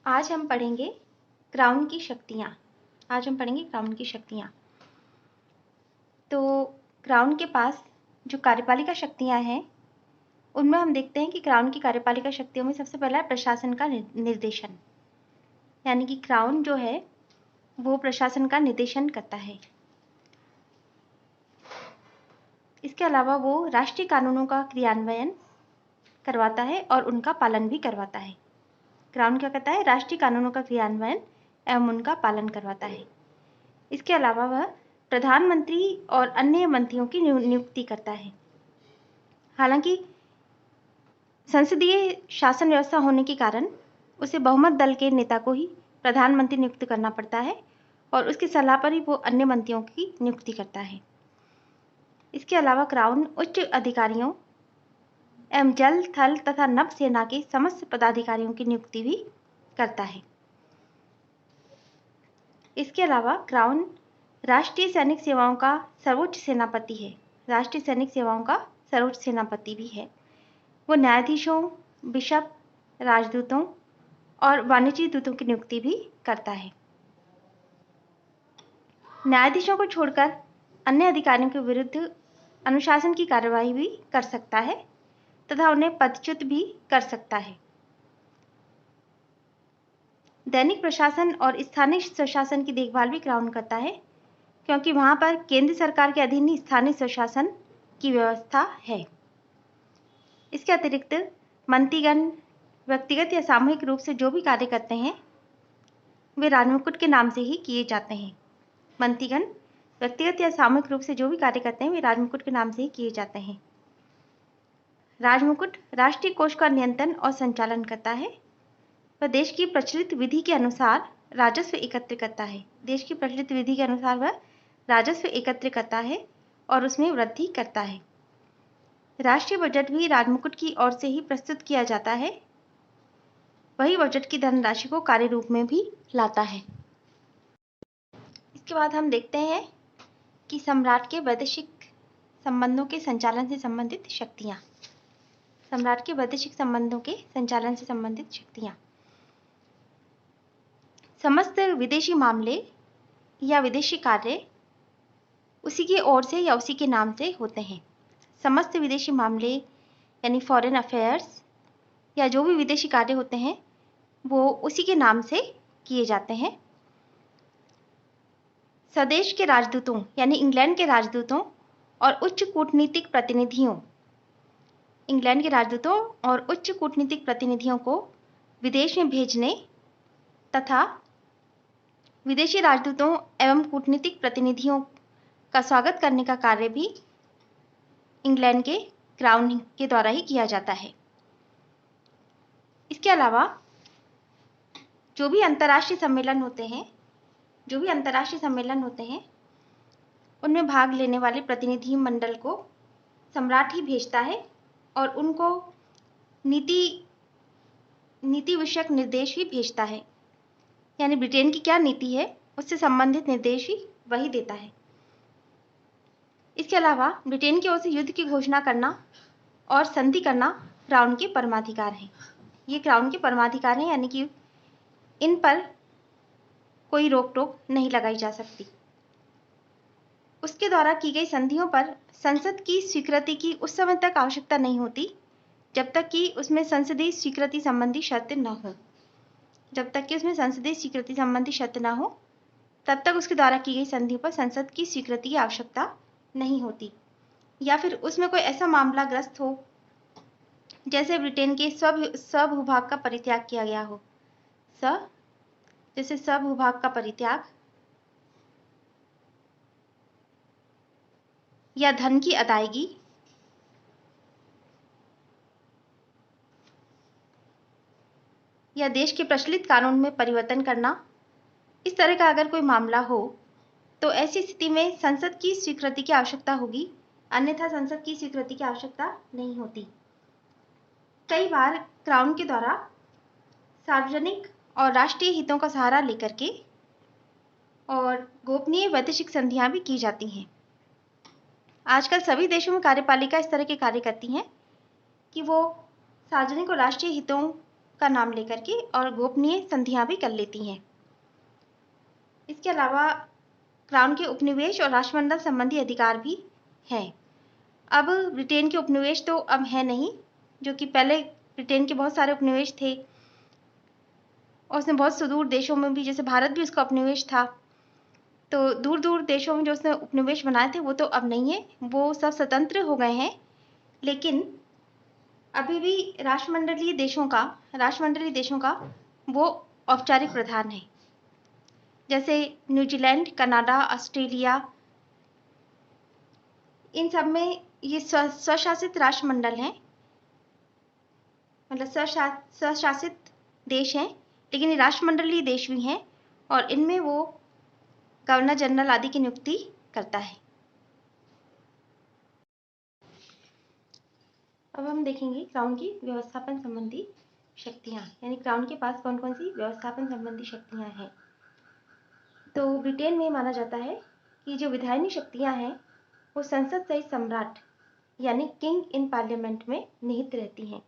आज हम पढ़ेंगे क्राउन की शक्तियाँ। तो क्राउन के पास जो कार्यपालिका शक्तियाँ हैं, उनमें हम देखते हैं कि क्राउन की कार्यपालिका शक्तियों में सबसे पहला है प्रशासन का निर्देशन, यानी कि क्राउन जो है वो प्रशासन का निर्देशन करता है। इसके अलावा वो राष्ट्रीय कानूनों का क्रियान्वयन करवाता है और उनका पालन भी करवाता है। क्राउन क्या करता है? राष्ट्रीय कानूनों का क्रियान्वयन एवं उनका पालन करवाता है। इसके अलावा वह प्रधानमंत्री और अन्य मंत्रियों की नियुक्ति करता है। हालांकि संसदीय शासन व्यवस्था होने के कारण उसे बहुमत दल के नेता को ही प्रधानमंत्री नियुक्त करना पड़ता है और उसकी सलाह पर ही वो अन्य मंत्रियों की नियुक्ति करता है। इसके अलावा क्राउन उच्च अधिकारियों एवं जल, थल तथा नभ सेना के समस्त पदाधिकारियों की नियुक्ति भी करता है। इसके अलावा क्राउन राष्ट्रीय सैनिक सेवाओं का सर्वोच्च सेनापति है। राष्ट्रीय सैनिक सेवाओं का सर्वोच्च सेनापति भी है। वो न्यायाधीशों, बिशप, राजदूतों और वाणिज्यिक दूतों की नियुक्ति भी करता है। न्यायाधीशों को छोड़कर अन्य अधिकारियों के विरुद्ध अनुशासन की कार्यवाही भी कर सकता है तथा उन्हें पदच्युत भी कर सकता है। दैनिक प्रशासन और स्थानीय स्वशासन की देखभाल भी क्राउन करता है, क्योंकि वहां पर केंद्र सरकार के अधीन ही स्थानीय स्वशासन की व्यवस्था है। इसके अतिरिक्त मंत्रीगण व्यक्तिगत या सामूहिक रूप से जो भी कार्य करते हैं वे राजमुकुट के नाम से ही किए जाते हैं। मंत्रीगण व्यक्तिगत या सामूहिक रूप से जो भी कार्य करते हैं वे राजमुकुट के नाम से ही किए जाते हैं। राजमुकुट राष्ट्रीय कोष का नियंत्रण और संचालन करता है। वह देश की प्रचलित विधि के अनुसार राजस्व एकत्र करता है। देश की प्रचलित विधि के अनुसार वह राजस्व एकत्र करता है और उसमें वृद्धि करता है। राष्ट्रीय बजट भी राजमुकुट की ओर से ही प्रस्तुत किया जाता है। वही बजट की धनराशि को कार्य रूप में भी लाता है। इसके बाद हम देखते हैं कि सम्राट के वैदेशिक संबंधों के संचालन से संबंधित शक्तियाँ। सम्राट के वैदेशिक संबंधों के संचालन से संबंधित शक्तियाँ। समस्त विदेशी मामले या विदेशी कार्य उसी की ओर से या उसी के नाम से होते हैं। समस्त विदेशी मामले यानी फॉरेन अफेयर्स या जो भी विदेशी कार्य होते हैं वो उसी के नाम से किए जाते हैं। स्वदेश के राजदूतों यानी इंग्लैंड के राजदूतों और उच्च कूटनीतिक प्रतिनिधियों, इंग्लैंड के राजदूतों और उच्च कूटनीतिक प्रतिनिधियों को विदेश में भेजने तथा विदेशी राजदूतों एवं कूटनीतिक प्रतिनिधियों का स्वागत करने का कार्य भी इंग्लैंड के क्राउन के द्वारा ही किया जाता है। इसके अलावा जो भी अंतर्राष्ट्रीय सम्मेलन होते हैं उनमें भाग लेने वाले प्रतिनिधि मंडल को सम्राट ही भेजता है और उनको नीति विषयक निर्देश भी भेजता है। यानी ब्रिटेन की क्या नीति है उससे संबंधित निर्देश ही वही देता है। इसके अलावा ब्रिटेन की ओर से युद्ध की घोषणा करना और संधि करना क्राउन के परमाधिकार हैं। ये क्राउन के परमाधिकार हैं, यानी कि इन पर कोई रोक टोक नहीं लगाई जा सकती। उसके द्वारा की गई संधियों पर संसद की स्वीकृति की उस समय तक आवश्यकता नहीं होती जब तक कि उसमें संसदीय स्वीकृति संबंधी शर्त न हो। तब तक उसके द्वारा की गई संधि पर संसद की स्वीकृति की आवश्यकता नहीं होती, या फिर उसमें कोई ऐसा मामला ग्रस्त हो जैसे ब्रिटेन के स्वभूभाग का परित्याग किया गया हो। जैसे स्वभूभाग का परित्याग या धन की अदायगी या देश के प्रचलित कानून में परिवर्तन करना, इस तरह का अगर कोई मामला हो तो ऐसी स्थिति में संसद की स्वीकृति की आवश्यकता होगी, अन्यथा संसद की स्वीकृति की आवश्यकता नहीं होती। कई बार क्राउन के द्वारा सार्वजनिक और राष्ट्रीय हितों का सहारा लेकर के और गोपनीय वैदेशिक संधियां भी की जाती हैं। आजकल सभी देशों में कार्यपालिका इस तरह के कार्य करती हैं कि वो सार्वजनिक और राष्ट्रीय हितों का नाम लेकर के और गोपनीय संधियां भी कर लेती हैं। इसके अलावा क्राउन के उपनिवेश और राष्ट्रमंडल संबंधी अधिकार भी हैं। अब ब्रिटेन के उपनिवेश तो अब है नहीं, जो कि पहले ब्रिटेन के बहुत सारे उपनिवेश थे और उसने बहुत सुदूर देशों में भी, जैसे भारत भी उसका उपनिवेश था, तो दूर दूर देशों में जो उसने उपनिवेश बनाए थे वो तो अब नहीं है, वो सब स्वतंत्र हो गए हैं। लेकिन अभी भी राष्ट्रमंडलीय देशों का वो औपचारिक प्रधान है। जैसे न्यूजीलैंड, कनाडा, ऑस्ट्रेलिया, इन सब में ये स्वशासित राष्ट्रमंडल हैं, मतलब स्वशासित देश हैं, लेकिन ये राष्ट्रमंडलीय देश भी हैं और इनमें वो गवर्नर जनरल आदि की नियुक्ति करता है। अब हम देखेंगे क्राउन की व्यवस्थापन संबंधी शक्तियाँ, यानी क्राउन के पास कौन कौन सी व्यवस्थापन संबंधी शक्तियाँ हैं। तो ब्रिटेन में माना जाता है कि जो विधायनी शक्तियाँ हैं वो संसद सहित सम्राट यानी किंग इन पार्लियामेंट में निहित रहती हैं।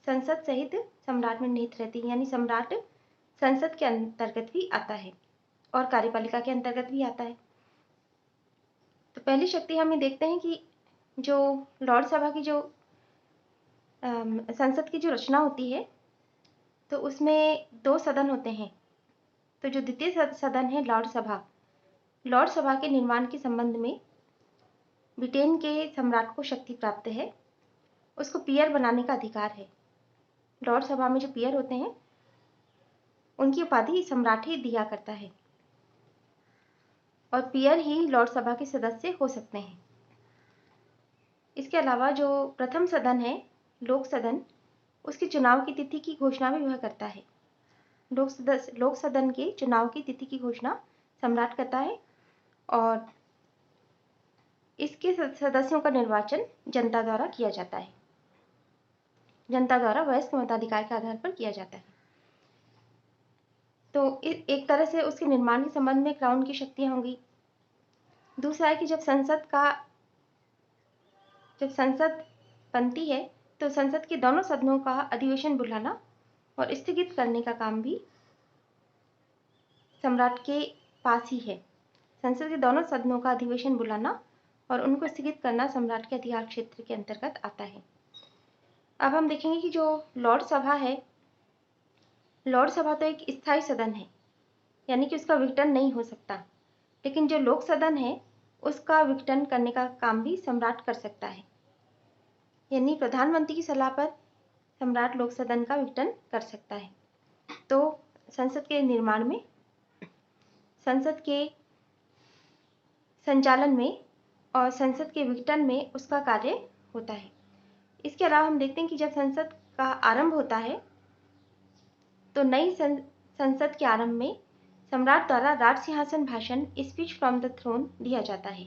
संसद सहित सम्राट में निहित रहती है, यानी सम्राट संसद के अंतर्गत भी आता है और कार्यपालिका के अंतर्गत भी आता है। तो पहली शक्ति हम ये देखते हैं कि जो लॉर्ड सभा की जो संसद की जो रचना होती है, तो उसमें 2 सदन होते हैं। तो जो द्वितीय सदन है लॉर्ड सभा के निर्माण के संबंध में ब्रिटेन के सम्राट को शक्ति प्राप्त है, उसको पीयर बनाने का अधिकार है। लॉर्ड सभा में जो पीयर होते हैं उनकी उपाधि सम्राट ही दिया करता है और पीयर ही लॉर्ड सभा के सदस्य हो सकते हैं। इसके अलावा जो प्रथम सदन है लोक सदन, उसके चुनाव की तिथि की घोषणा भी वह करता है। लोक सदन के चुनाव की तिथि की घोषणा सम्राट करता है और इसके सदस्यों का निर्वाचन जनता द्वारा किया जाता है। जनता द्वारा वयस्क मताधिकार के आधार पर किया जाता है। तो एक तरह से उसके निर्माण के संबंध में क्राउन की शक्तियां होंगी। दूसरा है कि जब संसद बनती है तो संसद के दोनों सदनों का अधिवेशन बुलाना और स्थगित करने का काम भी सम्राट के पास ही है। संसद के दोनों सदनों का अधिवेशन बुलाना और उनको स्थगित करना सम्राट के अधिकार क्षेत्र के अंतर्गत आता है। अब हम देखेंगे कि जो लॉर्ड सभा है, लॉर्ड सभा तो एक स्थायी सदन है, यानी कि उसका विघटन नहीं हो सकता, लेकिन जो लोक सदन है उसका विघटन करने का काम भी सम्राट कर सकता है, यानी प्रधानमंत्री की सलाह पर सम्राट लोक सदन का विघटन कर सकता है। तो संसद के निर्माण में, संसद के संचालन में और संसद के विघटन में उसका कार्य होता है। इसके अलावा हम देखते हैं कि जब संसद का आरंभ होता है तो नई संसद के आरंभ में सम्राट द्वारा राज सिंहासन भाषण स्पीच फ्रॉम द थ्रोन दिया जाता है।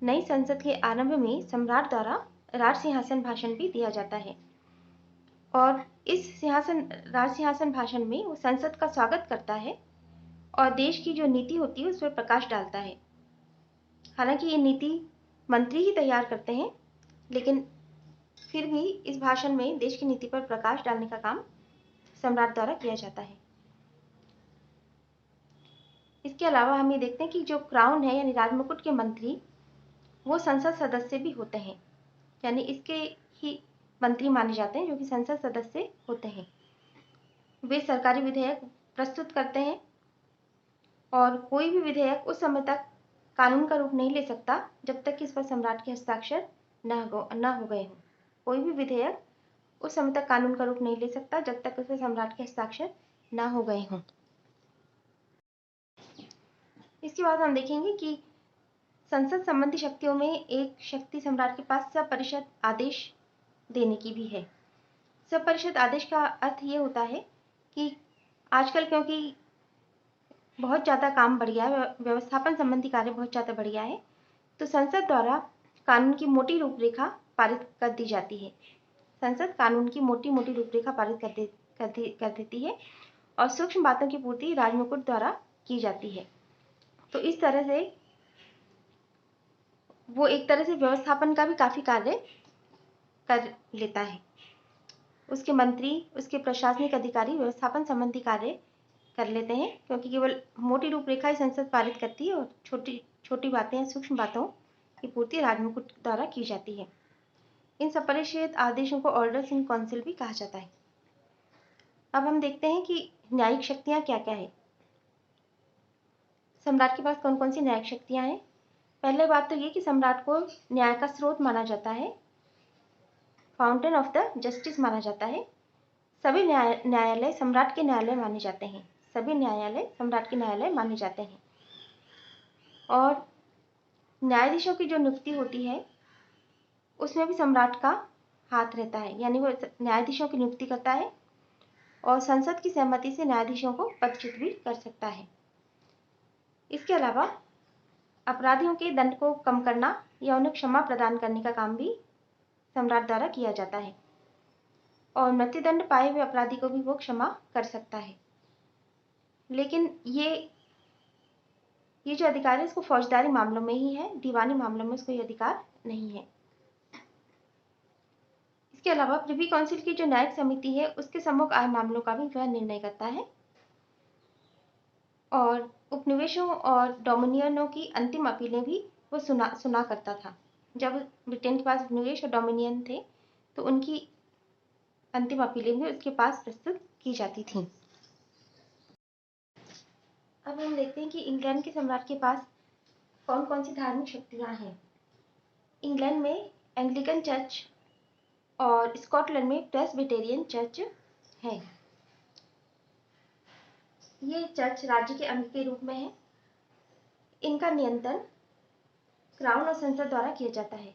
नई संसद के आरंभ में सम्राट द्वारा राज सिंहासन भाषण भी दिया जाता है और इस राज सिंहासन भाषण में वो संसद का स्वागत करता है और देश की जो नीति होती है उस पर प्रकाश डालता है। हालांकि ये नीति मंत्री ही तैयार करते हैं, लेकिन फिर भी इस भाषण में देश की नीति पर प्रकाश डालने का काम सम्राट द्वारा किया जाता है। इसके अलावा हम ये देखते हैं कि जो क्राउन है यानी राजमुकुट के मंत्री वो संसद सदस्य भी होते हैं, यानी इसके ही मंत्री माने जाते हैं जो कि संसद सदस्य होते हैं। वे सरकारी विधेयक प्रस्तुत करते हैं और कोई भी विधेयक उस समय तक कानून का रूप नहीं ले सकता जब तक कि इस पर सम्राट के हस्ताक्षर न हो गए हों। कोई भी विधेयक उस समय तक कानून का रूप नहीं ले सकता जब तक उस पर सम्राट के हस्ताक्षर न हो गए हों। इसके बाद हम देखेंगे कि संसद संबंधी शक्तियों में एक शक्ति सम्राट के पास सपरिषद आदेश देने की भी है। सपरिषद आदेश का अर्थ ये होता है कि आजकल क्योंकि बहुत ज़्यादा काम बढ़ गया है, व्यवस्थापन संबंधी कार्य बहुत ज़्यादा बढ़ गया है, तो संसद द्वारा कानून की मोटी रूपरेखा पारित कर दी जाती है। संसद कानून की मोटी रूपरेखा पारित कर देती है और सूक्ष्म बातों की पूर्ति राजमुकुट द्वारा की जाती है। तो इस तरह से वो एक तरह से व्यवस्थापन का भी काफ़ी कार्य कर लेता है। उसके मंत्री, उसके प्रशासनिक अधिकारी व्यवस्थापन संबंधी कार्य कर लेते हैं, क्योंकि केवल मोटी रूपरेखा ही संसद पारित करती है और छोटी छोटी बातें या सूक्ष्म बातों की पूर्ति राजमुकुट द्वारा की जाती है। इन अपरिष्कृत आदेशों को ऑर्डर्स इन काउंसिल भी कहा जाता है। अब हम देखते हैं कि न्यायिक शक्तियां क्या क्या है। सम्राट के पास कौन कौन सी न्यायिक शक्तियां हैं। पहले बात तो ये कि सम्राट को न्याय का स्रोत माना जाता है, फाउंटेन ऑफ द जस्टिस माना जाता है। सभी न्यायालय सम्राट के न्यायालय माने जाते हैं। सभी न्यायालय सम्राट के न्यायालय माने जाते हैं। और न्यायाधीशों की जो नियुक्ति होती है उसमें भी सम्राट का हाथ रहता है, यानी वो न्यायाधीशों की नियुक्ति करता है और संसद की सहमति से न्यायाधीशों को पदच्युत भी कर सकता है। इसके अलावा अपराधियों के दंड को कम करना या उन्हें क्षमा प्रदान करने का काम भी सम्राट द्वारा किया जाता है और मृत्युदंड पाए हुए अपराधी को भी वो क्षमा कर सकता है। लेकिन ये जो अधिकार है इसको फौजदारी मामलों में ही है, दीवानी मामलों में उसको ये अधिकार नहीं है। इसके अलावा प्रिवी काउंसिल की जो न्यायिक समिति है उसके सम्मुख आए मामलों का भी वह निर्णय करता है और उपनिवेशों और डोमिनियनों की अंतिम अपीलें भी वो सुना करता था। जब ब्रिटेन के पास उपनिवेश और डोमिनियन थे तो उनकी अंतिम अपीलें भी उसके पास प्रस्तुत की जाती थीं। अब हम देखते हैं कि इंग्लैंड के सम्राट के पास कौन कौन सी धार्मिक शक्तियां हैं। इंग्लैंड में एंग्लिकन चर्च और स्कॉटलैंड में प्रेस्बिटेरियन चर्च है। ये चर्च राज्य के अंग के रूप में है। इनका नियंत्रण क्राउन और संसद द्वारा किया जाता है।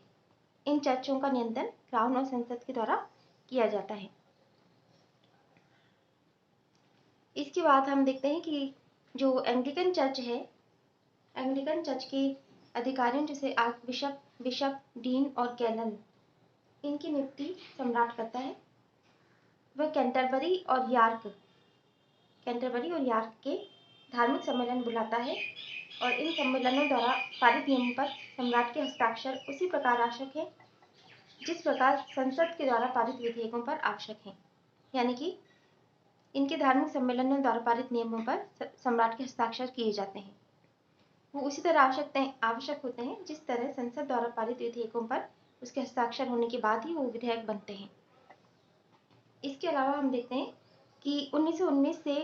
इन चर्चों का नियंत्रण क्राउन और संसद के द्वारा किया जाता है। इसके बाद हम देखते हैं कि जो एंग्लिकन चर्च है, एंग्लिकन चर्च के अधिकारियों जैसे आर्क बिशप, डीन और कैनन, इनकी नियुक्ति सम्राट करता है। वह कैंटरबरी और यार्क के धार्मिक सम्मेलन बुलाता है और इन सम्मेलनों द्वारा पारित नियमों पर सम्राट के हस्ताक्षर उसी प्रकार आवश्यक है जिस प्रकार संसद के द्वारा पारित विधेयकों पर आवश्यक है। यानी कि इनके धार्मिक सम्मेलनों द्वारा पारित नियमों पर सम्राट के हस्ताक्षर किए जाते हैं। वो उसी तरह आवश्यक होते हैं जिस तरह संसद द्वारा पारित विधेयकों पर उसके हस्ताक्षर होने के बाद ही वो विधेयक बनते हैं। इसके अलावा हम देखते हैं कि 1919 से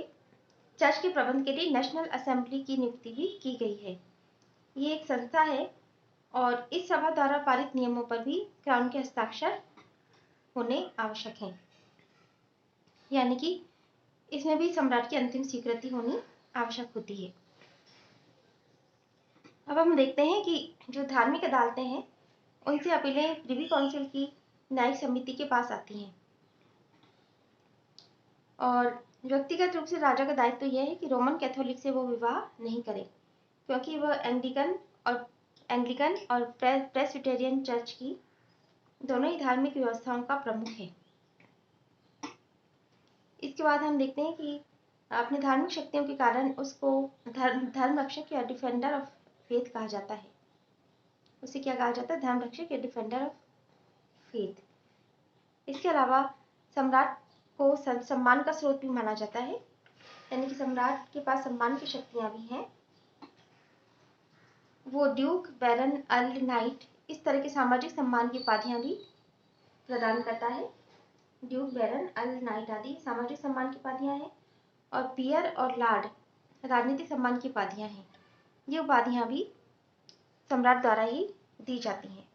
चर्च के प्रबंध के लिए नेशनल असेंबली की नियुक्ति भी की गई है। ये एक संस्था है और इस सभा द्वारा पारित नियमों पर भी क्राउन के हस्ताक्षर होने आवश्यक हैं। यानी कि इसमें भी सम्राट की अंतिम स्वीकृति होनी आवश्यक होती है। अब हम देखते हैं कि जो धार्मिक अदालतें हैं उनसे अपीलें प्रिवी काउंसिल की न्यायिक समिति के पास आती हैं और व्यक्तिगत रूप से राजा का दायित्व यह है कि रोमन कैथोलिक से वो विवाह नहीं करे, क्योंकि वह एंग्लिकन और प्रेस्बिटेरियन चर्च की दोनों ही धार्मिक व्यवस्थाओं का प्रमुख है। इसके बाद हम देखते हैं कि अपनी धार्मिक शक्तियों के कारण उसको धर्म रक्षक या डिफेंडर ऑफ फेथ कहा जाता है। उसे क्या कहा जाता है? धर्म रक्षक या डिफेंडर ऑफ फेथ। इसके अलावा सम्राट को सम्मान का स्रोत भी माना जाता है, यानी कि सम्राट के पास सम्मान की शक्तियां भी हैं। वो ड्यूक, बैरन, अर्ल, नाइट, इस तरह के सामाजिक सम्मान की उपाधियां भी प्रदान करता है। ड्यूक, बैरन, अर्ल, नाइट आदि सामाजिक सम्मान की उपाधियां हैं और पियर और लॉर्ड राजनीतिक सम्मान की उपाधियां हैं। ये उपाधियां भी सम्राट द्वारा ही दी जाती हैं।